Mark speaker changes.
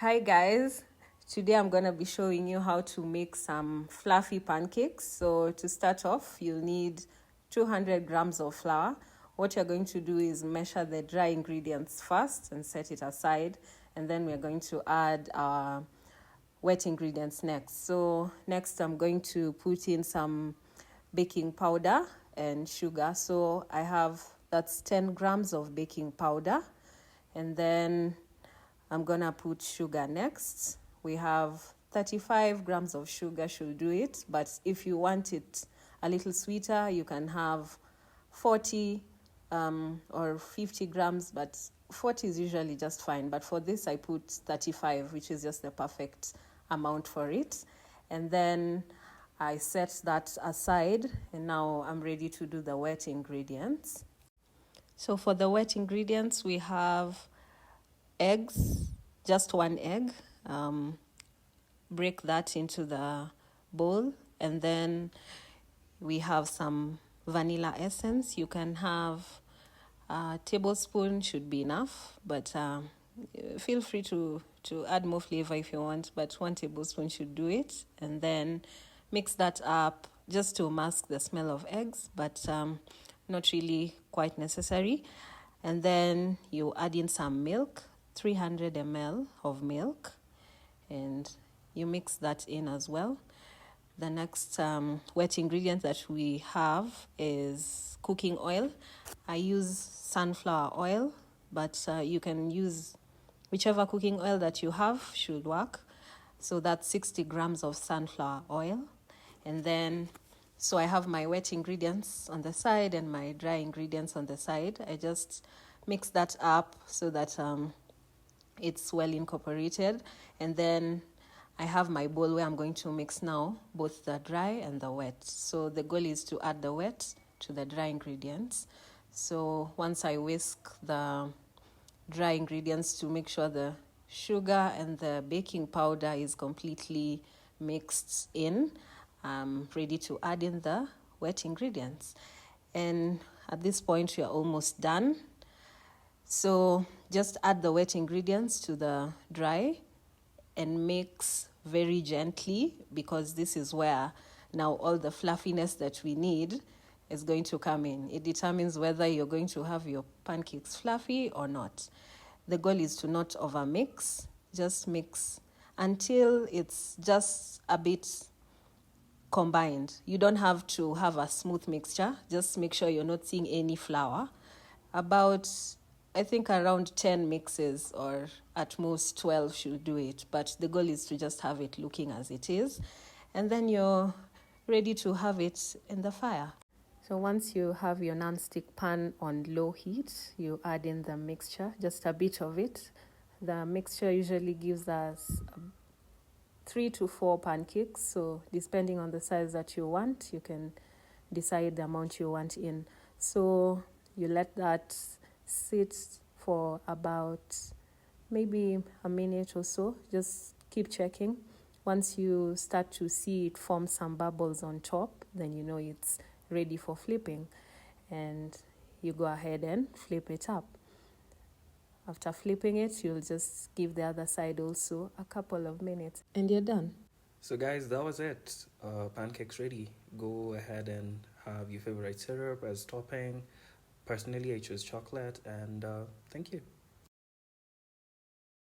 Speaker 1: Hi guys, today I'm gonna be showing you how to make some fluffy pancakes. So to start off, you'll need 200 grams of flour. What you're going to do is measure the dry ingredients first and set it aside, and then we're going to add our wet ingredients next. So next I'm going to put in some baking powder and sugar. So that's 10 grams of baking powder, and then I'm gonna put sugar next. We have 35 grams of sugar should do it, but if you want it a little sweeter, you can have 40 or 50 grams, but 40 is usually just fine. But for this, I put 35, which is just the perfect amount for it. And then I set that aside, and now I'm ready to do the wet ingredients. So for the wet ingredients, we have eggs, just one egg. Break that into the bowl, and then we have some vanilla essence. You can have a tablespoon, should be enough, but feel free to add more flavor if you want, but 1 tablespoon should do it. And then mix that up just to mask the smell of eggs, but not really quite necessary. And then you add in some milk, 300 ml of milk, and you mix that in as well. The next wet ingredient that we have is cooking oil. I use sunflower oil, but you can use whichever cooking oil that you have should work. So that's 60 grams of sunflower oil. And then, so I have my wet ingredients on the side and my dry ingredients on the side. I just mix that up so that it's well incorporated. And then I have my bowl where I'm going to mix now both the dry and the wet. So the goal is to add the wet to the dry ingredients. So once I whisk the dry ingredients to make sure the sugar and the baking powder is completely mixed in, I'm ready to add in the wet ingredients. And at this point, we are almost done. So just add the wet ingredients to the dry and mix very gently, because this is where now all the fluffiness that we need is going to come in. It determines whether you're going to have your pancakes fluffy or not. The goal is to not overmix, just mix until it's just a bit combined. You don't have to have a smooth mixture, just make sure you're not seeing any flour. About, I think around 10 mixes or at most 12 should do it. But the goal is to just have it looking as it is. And then you're ready to have it in the fire. So once you have your non-stick pan on low heat, you add in the mixture, just a bit of it. The mixture usually gives us 3 to 4 pancakes. So depending on the size that you want, you can decide the amount you want in. So you let that sit for about maybe a minute or so. Just keep checking. Once you start to see it form some bubbles on top, then you know it's ready for flipping, and you go ahead and flip it up. After flipping it, you'll just give the other side also a couple of minutes, and you're done.
Speaker 2: So guys, that was it. Pancakes ready. Go ahead and have your favorite syrup as topping. Personally, I chose chocolate, and thank you.